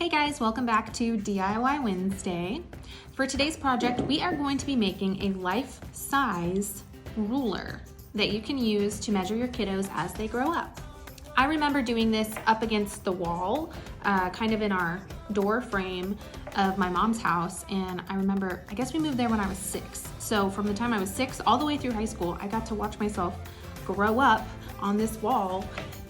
Hey guys, welcome back to DIY Wednesday. For today's project, we are going to be making a life-size ruler that you can use to measure your kiddos as they grow up. I remember doing this up against the wall, kind of in our door frame of my mom's house, and I remember, I guess we moved there when I was 6. So from the time I was 6 all the way through high school, I got to watch myself grow up on this wall,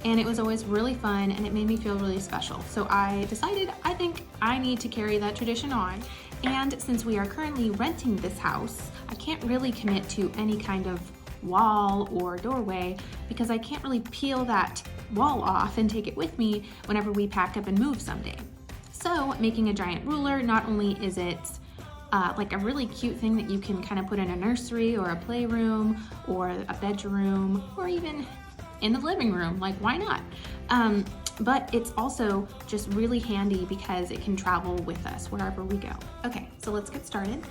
and it was always really fun and it made me feel really special. So I decided I think I need to carry that tradition on. And since we are currently renting this house, I can't really commit to any kind of wall or doorway because I can't really peel that wall off and take it with me whenever we pack up and move someday. So making a giant ruler, not only is it like a really cute thing that you can kind of put in a nursery or a playroom or a bedroom or even in the living room, like why not? But it's also just really handy because it can travel with us wherever we go. Okay, so let's get started.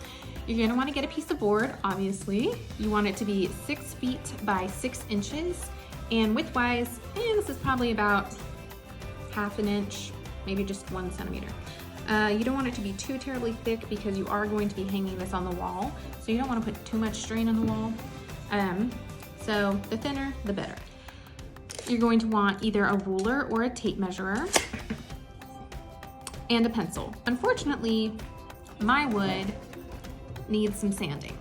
You're gonna wanna get a piece of board, obviously. You want it to be 6 feet by 6 inches. And width-wise, this is probably about ½ an inch, maybe just 1 centimeter. You don't want it to be too terribly thick because you are going to be hanging this on the wall. So you don't wanna put too much strain on the wall. So the thinner, the better. You're going to want either a ruler or a tape measurer and a pencil. Unfortunately, my wood needs some sanding.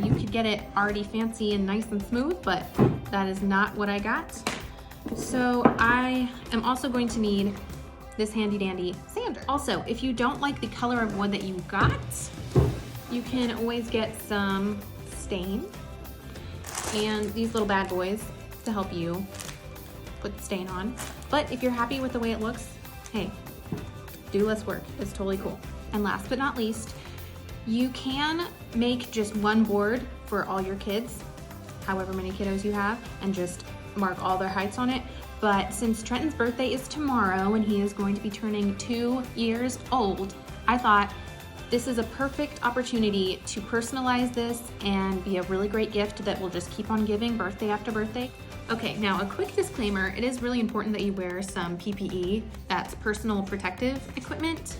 You could get it already fancy and nice and smooth, but that is not what I got. So I am also going to need this handy dandy sander. Also, if you don't like the color of wood that you got, you can always get some stain and these little bad boys to help you put the stain on. But if you're happy with the way it looks, hey, do less work. It's totally cool. And last but not least, you can make just one board for all your kids, however many kiddos you have, and just mark all their heights on it. But since Trenton's birthday is tomorrow and he is going to be turning 2 years old, I thought this is a perfect opportunity to personalize this and be a really great gift that will just keep on giving birthday after birthday. Okay, now a quick disclaimer, it is really important that you wear some PPE, that's personal protective equipment,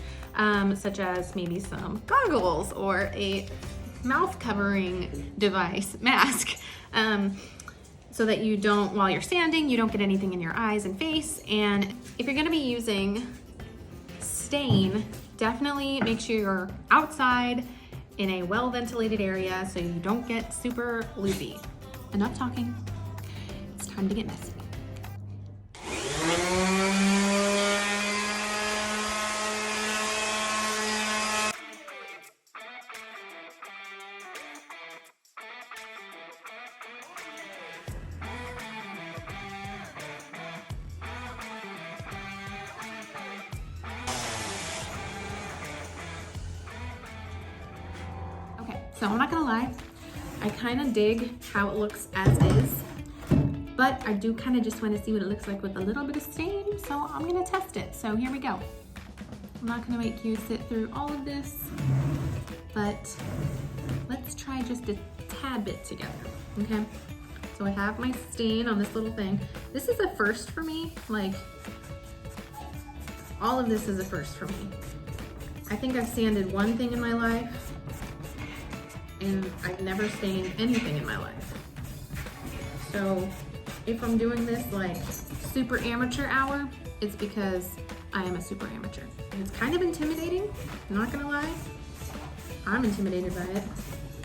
such as maybe some goggles or a mouth covering device, mask, so that you don't, while you're standing, you don't get anything in your eyes and face. And if you're gonna be using stain, definitely make sure you're outside in a well-ventilated area so you don't get super loopy. Enough talking. It's time to get messy. Okay, so I'm not gonna lie, I kind of dig how it looks as is. But I do kind of just want to see what it looks like with a little bit of stain, so I'm gonna test it. So here we go. I'm not gonna make you sit through all of this, but let's try just a tad bit together, okay? So I have my stain on this little thing. This is a first for me, like all of this is a first for me. I think I've sanded one thing in my life, and I've never stained anything in my life. So if I'm doing this like super amateur hour, it's because I am a super amateur. And it's kind of intimidating, I'm not gonna lie. I'm intimidated by it.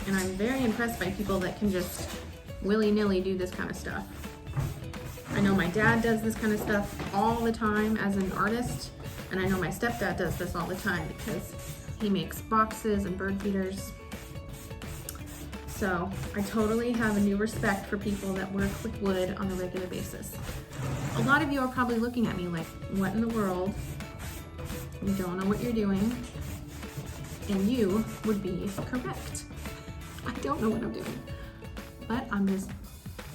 And I'm very impressed by people that can just willy-nilly do this kind of stuff. I know my dad does this kind of stuff all the time as an artist, and I know my stepdad does this all the time because he makes boxes and bird feeders. So I totally have a new respect for people that work with wood on a regular basis. A lot of you are probably looking at me like, what in the world? You don't know what you're doing. And you would be correct. I don't know what I'm doing, but I'm just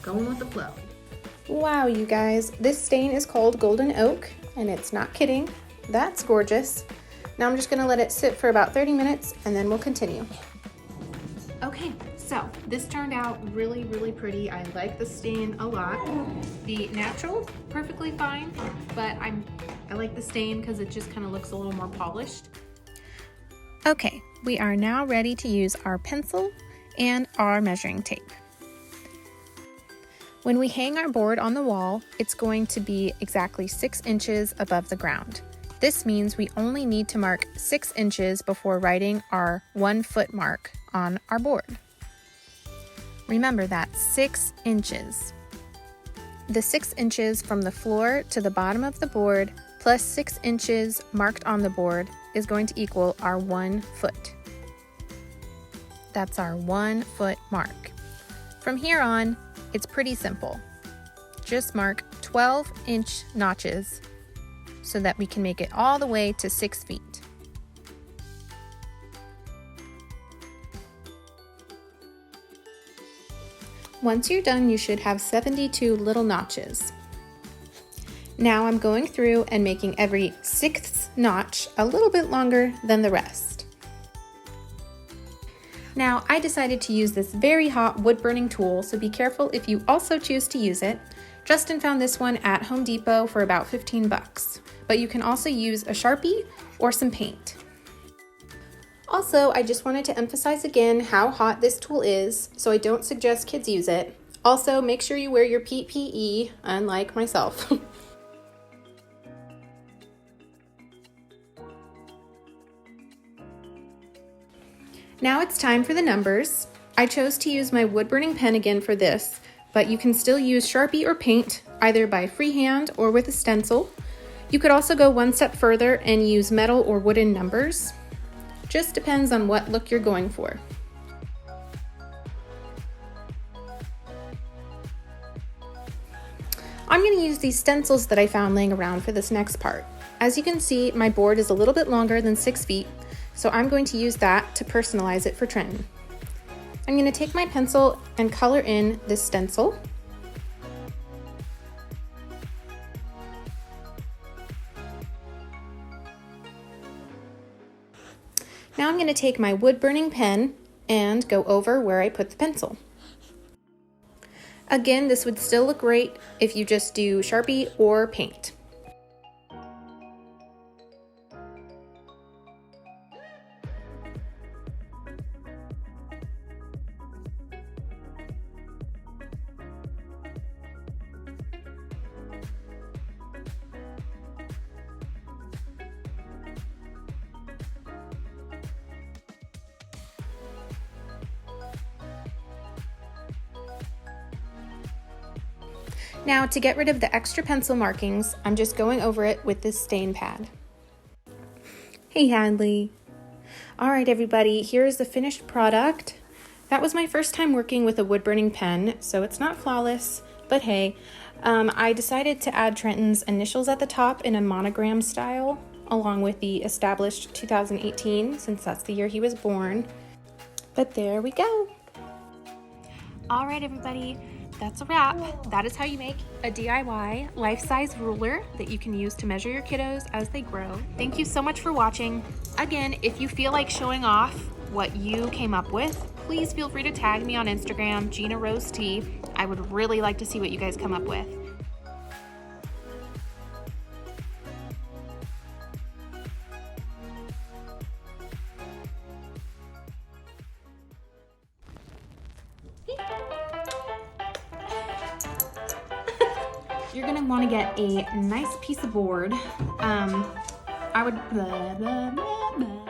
going with the flow. Wow, you guys, this stain is called Golden Oak, and it's not kidding. That's gorgeous. Now I'm just gonna let it sit for about 30 minutes and then we'll continue. Okay, so this turned out really, really pretty. I like the stain a lot. The natural, perfectly fine, but I'm I like the stain because it just kind of looks a little more polished. Okay, we are now ready to use our pencil and our measuring tape. When we hang our board on the wall, it's going to be exactly 6 inches above the ground. This means we only need to mark 6 inches before writing our 1 foot mark on our board. Remember that, 6 inches. The 6 inches from the floor to the bottom of the board plus 6 inches marked on the board is going to equal our 1 foot. That's our 1 foot mark. From here on, it's pretty simple. Just mark 12-inch notches so that we can make it all the way to 6 feet. Once you're done, you should have 72 little notches. Now I'm going through and making every 6th notch a little bit longer than the rest. Now I decided to use this very hot wood burning tool, so be careful if you also choose to use it. Justin found this one at Home Depot for about 15 bucks, but you can also use a Sharpie or some paint. Also, I just wanted to emphasize again how hot this tool is, so I don't suggest kids use it. Also, make sure you wear your PPE, unlike myself. Now it's time for the numbers. I chose to use my wood burning pen again for this, but you can still use Sharpie or paint, either by freehand or with a stencil. You could also go one step further and use metal or wooden numbers. Just depends on what look you're going for. I'm going to use these stencils that I found laying around for this next part. As you can see, my board is a little bit longer than 6 feet, so I'm going to use that to personalize it for Trenton. I'm going to take my pencil and color in this stencil. Now I'm going to take my wood burning pen and go over where I put the pencil. Again, this would still look great if you just do Sharpie or paint. Now, to get rid of the extra pencil markings, I'm just going over it with this stain pad. Hey Hadley. All right, everybody, here's the finished product. That was my first time working with a wood burning pen, so it's not flawless, but hey, I decided to add Trenton's initials at the top in a monogram style, along with the established 2018, since that's the year he was born. But there we go. All right, everybody. That's a wrap. That is how you make a DIY life-size ruler that you can use to measure your kiddos as they grow. Thank you so much for watching. Again, if you feel like showing off what you came up with, please feel free to tag me on Instagram, Gina Rose T. I would really like to see what you guys come up with. You're gonna want to get a nice piece of board. I would blah, blah, blah, blah.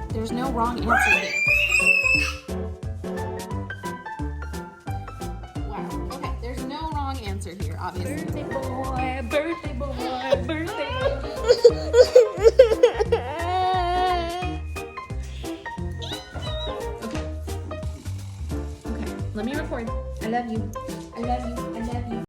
There's no wrong answer here. Wow. Okay, there's no wrong answer here, obviously. Birthday boy, birthday boy, birthday boy. Let me record. I love you. I love you. I love you.